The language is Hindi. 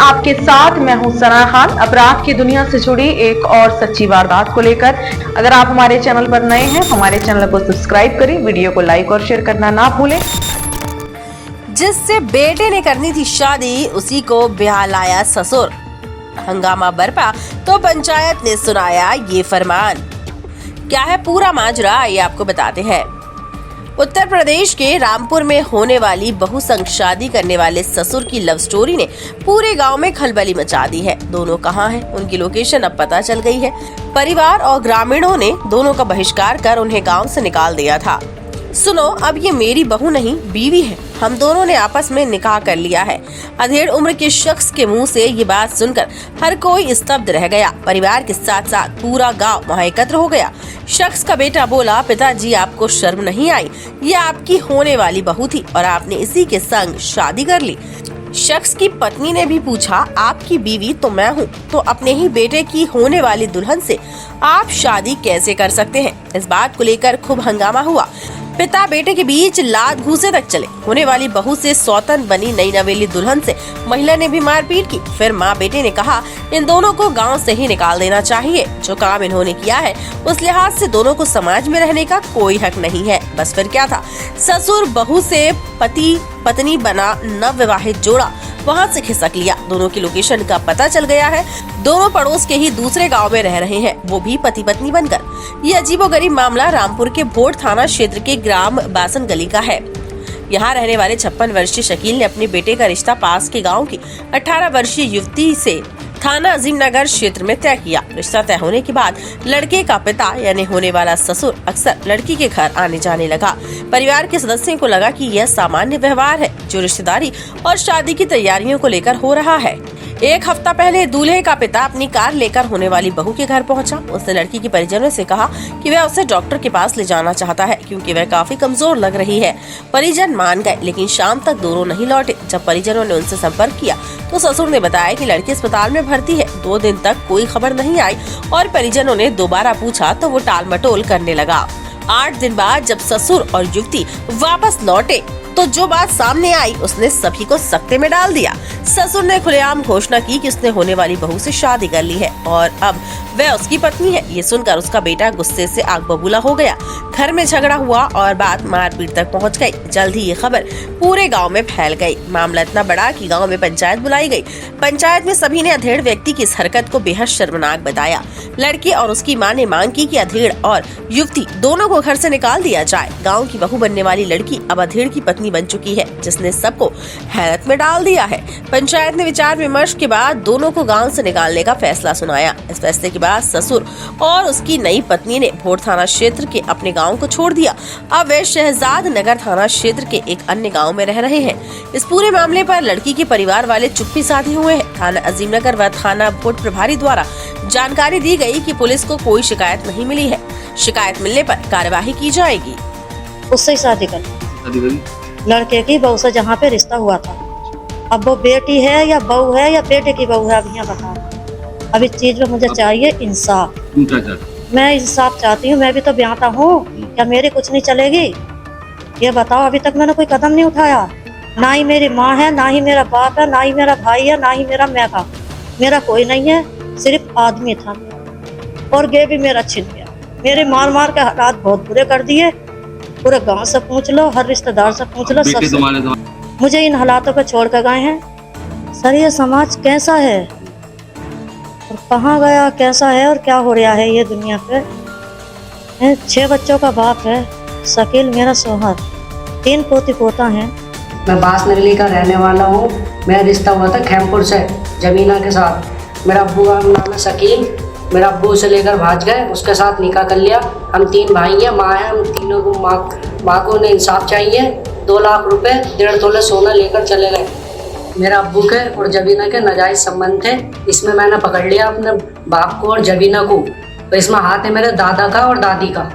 आपके साथ मैं हूं सना खान। अपराध की दुनिया से जुड़ी एक और सच्ची वारदात को लेकर अगर आप हमारे चैनल पर नए हैं, हमारे चैनल को सब्सक्राइब करें, वीडियो को लाइक और शेयर करना ना भूलें। जिससे बेटे ने करनी थी शादी, उसी को ब्याह लाया ससुर। हंगामा बरपा तो पंचायत ने सुनाया ये फरमान। क्या है पूरा माजरा, ये आपको बताते हैं। उत्तर प्रदेश के रामपुर में होने वाली बहू संग शादी करने वाले ससुर की लव स्टोरी ने पूरे गांव में खलबली मचा दी है। दोनों कहां हैं, उनकी लोकेशन अब पता चल गई है। परिवार और ग्रामीणों ने दोनों का बहिष्कार कर उन्हें गांव से निकाल दिया था। सुनो, अब ये मेरी बहू नहीं बीवी है। हम दोनों ने आपस में निकाह कर लिया है। अधेड़ उम्र के शख्स के मुंह से ये बात सुनकर हर कोई स्तब्ध रह गया। परिवार के साथ साथ पूरा गांव वहां एकत्र हो गया। शख्स का बेटा बोला, पिताजी आपको शर्म नहीं आई? ये आपकी होने वाली बहू थी और आपने इसी के संग शादी कर ली। शख्स की पत्नी ने भी पूछा, आपकी बीवी तो मैं हूँ, तो अपने ही बेटे की होने वाली दुल्हन से आप शादी कैसे कर सकते हैं? इस बात को लेकर खूब हंगामा हुआ। पिता बेटे के बीच लात घूंसे तक चले। होने वाली बहू से सौतन बनी नई नवेली दुल्हन से महिला ने भी मारपीट की। फिर माँ बेटे ने कहा, इन दोनों को गांव से ही निकाल देना चाहिए। जो काम इन्होंने किया है उस लिहाज से दोनों को समाज में रहने का कोई हक नहीं है। बस फिर क्या था, ससुर बहू से पति पत्नी बना नवविवाहित जोड़ा वहां से खिसक लिया। दोनों की लोकेशन का पता चल गया है। दोनों पड़ोस के ही दूसरे गांव में रह रहे हैं, वो भी पति पत्नी बनकर। ये अजीबोगरीब मामला रामपुर के भोट थाना क्षेत्र के ग्राम बासन गली का है। यहाँ रहने वाले 56 वर्षीय शकील ने अपने बेटे का रिश्ता पास के गांव की 18 वर्षीय युवती से थाना अजीम नगर क्षेत्र में तय किया। रिश्ता तय होने के बाद लड़के का पिता यानी होने वाला ससुर अक्सर लड़की के घर आने जाने लगा। परिवार के सदस्यों को लगा कि यह सामान्य व्यवहार है जो रिश्तेदारी और शादी की तैयारियों को लेकर हो रहा है। एक हफ्ता पहले दूल्हे का पिता अपनी कार लेकर होने वाली बहू के घर पहुंचा। उसने लड़की के परिजनों से कहा कि वह उसे डॉक्टर के पास ले जाना चाहता है क्योंकि वह काफी कमजोर लग रही है। परिजन मान गए, लेकिन शाम तक दोनों नहीं लौटे। जब परिजनों ने उनसे संपर्क किया तो ससुर ने बताया कि लड़की अस्पताल में भर्ती है। 2 दिन तक कोई खबर नहीं आई और परिजनों ने दोबारा पूछा तो वो टाल मटोल करने लगा। 8 दिन बाद जब ससुर और युवती वापस लौटे तो जो बात सामने आई उसने सभी को सकते में डाल दिया। ससुर ने खुलेआम घोषणा की कि उसने होने वाली बहू से शादी कर ली है और अब वह उसकी पत्नी है। ये सुनकर उसका बेटा गुस्से से आग बबूला हो गया। घर में झगड़ा हुआ और बात मारपीट तक पहुंच गई। जल्द ही ये खबर पूरे गांव में फैल गई। मामला इतना बड़ा कि गांव में पंचायत बुलाई गई। पंचायत में सभी ने अधेड़ व्यक्ति की इस हरकत को बेहद शर्मनाक बताया। लड़के और उसकी मां ने मांग की कि अधेड़ और युवती दोनों को घर से निकाल दिया जाए। गाँव की बहू बनने वाली लड़की अब अधेड़ की पत्नी बन चुकी है, जिसने सबको हैरत में डाल दिया है। पंचायत ने विचार विमर्श के बाद दोनों को गांव से निकालने का फैसला सुनाया। इस फैसले के बाद ससुर और उसकी नई पत्नी ने भोट थाना क्षेत्र के अपने गांव को छोड़ दिया। अब वे शहजाद नगर थाना क्षेत्र के एक अन्य गांव में रह रहे हैं। इस पूरे मामले पर लड़की के परिवार वाले चुप्पी साधे हुए हैं। थाना अजीम नगर व थाना भोट प्रभारी द्वारा जानकारी दी गई कि पुलिस को कोई शिकायत नहीं मिली है। शिकायत मिलने पर कार्यवाही की जाएगी। उससे ही शादी कर लड़के की बहू से जहाँ पे रिश्ता हुआ था। अब वो बेटी है या बहू है या बेटे की बहू है, अब यहाँ बताओ। अब इस चीज में मुझे चाहिए इंसाफ। मैं इंसाफ चाहती हूँ। मैं भी तो ब्याहता हूँ, क्या मेरी कुछ नहीं चलेगी? ये बताओ। अभी तक मैंने कोई कदम नहीं उठाया। ना ही मेरी माँ है, ना ही मेरा बाप है, ना ही मेरा भाई है, ना ही मेरा मैं था। मेरा कोई नहीं है, सिर्फ आदमी था और गे भी मेरा छिन गया। मेरे मार मार के हालात बहुत बुरे कर दिए। पूरे गांव से पूछ लो, हर रिश्तेदार से पूछ लो, सब मुझे इन हालातों पे छोड़ कर गए हैं। सर, ये समाज कैसा है और कहाँ गया, कैसा है और क्या हो रहा है ये दुनिया पे। 6 बच्चों का बाप है शकील, मेरा शौहर, 3 पोती पोता है। मैं बास नगली का रहने वाला हूँ। मेरा रिश्ता हुआ था खैमपुर से जमीना के साथ। मेरा अब्बू का नाम है शकील। मेरा अब्बू उसे लेकर भाग गए, उसके साथ निकाह कर लिया। हम 3 भाई हैं, माँ है। हम तीनों को माँ को उन्हें इंसाफ चाहिए। 2 लाख रुपए 1.5 तोले सोना लेकर चले गए। मेरा अब्बू के और जबीना के नाजायज संबंध थे। इसमें मैंने पकड़ लिया अपने बाप को और जबीना को। तो इसमें हाथ है मेरे दादा का और दादी का।